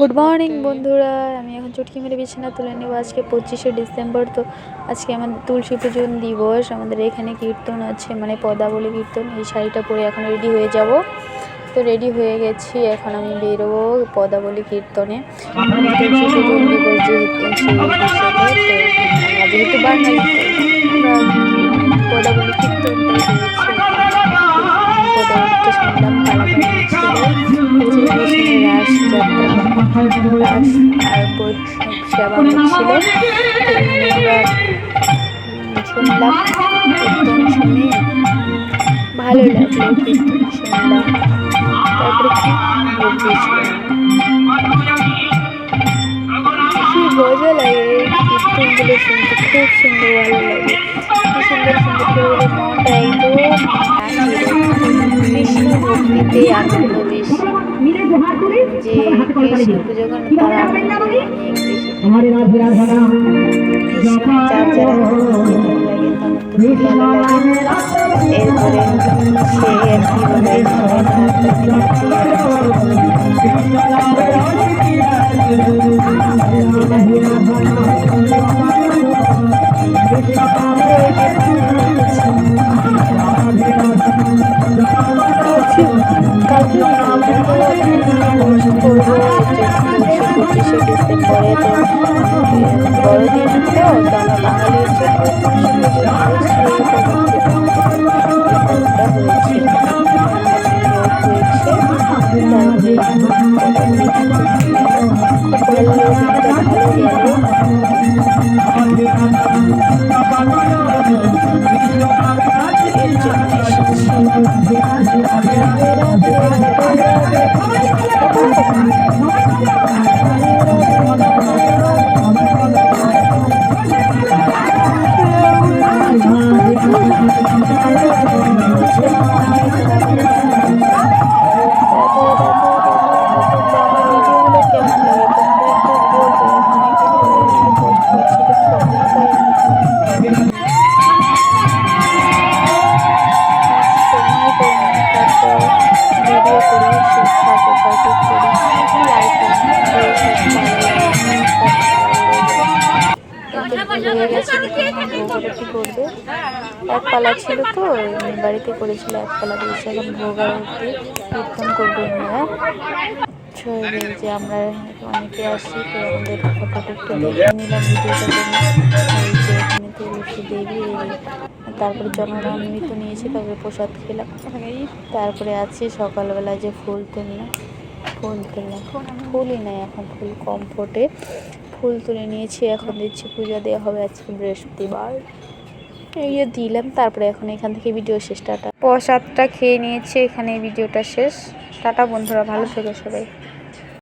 Good morning বন্ধুরা, আমি এখন চটকি মেরে বিছানা তুলে নেব। আজকে 25শে ডিসেম্বর, তো আজকে আমাদের তুলসী পূজন দিবস। আমাদের এখানে কীর্তন আছে, মানে পদাবলী কীর্তন। এই শাড়িটা পরে এখন রেডি হয়ে যাব। তো রেডি হয়ে গেছি, এখন আমি বেরোবো পদাবলী কীর্তনে। তুলসী পূজন দিবস যেহেতু সেই হিসেবে, তো আমরা যেহেতু বাঙালি, তো আমরা পদাবলী কীর্তনটাই হয়েছে। পদাবলীটা শুনলাম, পালাগান ছিল, রাস যাত্রা, রাস আর বৈষ্ণব সেবা হচ্ছিল। আমরা শুনলাম, কীর্তন শুনে ভালো লাগলো। কীর্তন শুনলাম, তারপরে কি ভোগ দিয়েছিলাম। কি মজা লাগে কীর্তনগুলো শুনতে, খুব সুন্দর, ভালো লাগে। কি সুন্দর সুন্দর করে মনটা একদম কৃষ্ণ ভক্তিতে আনন্দ বেশি, যে কৃষ্ণ পুজো করেন তার আনন্দ অনেক বেশি থাকে। যার যারা ভালো লাগে তার ভালো লাগে। এরপরে সে আর কি বলে, সবাই পঁচিশে ডিসেম্বরে তো বড়দিন, তো আমরা বাঙালির জন্য করবে। এক পালা ছিল, তো বাড়িতে করেছিল এক পালা দিয়েছে। এখন ভোগ আরতি কীর্তন করবে ওনারা। যে আমরা অনেকে আসি, তো আমাদের ফটোটা একটু দেখে নিলাম, ভিডিওটা করে। এখানে তুলসী দেবী, তারপরে জনরামৃত নিয়েছি, তারপরে প্রসাদ খেলাম। তারপরে আছি সকালবেলা যে ফুল তুললাম, ফুলই নেই এখন, ফুল কম ফোটে। ফুল তুলে নিয়েছি, এখন দিচ্ছি, পূজা দেওয়া হবে আজকে বৃহস্পতিবার। এই দিলাম, তারপরে এখন এখান থেকে ভিডিও শেষ। টাটা। প্রসাদটা খেয়ে নিয়েছি, এখানে ভিডিওটা শেষ। টাটা বন্ধুরা, ভালো থেকো সবাই।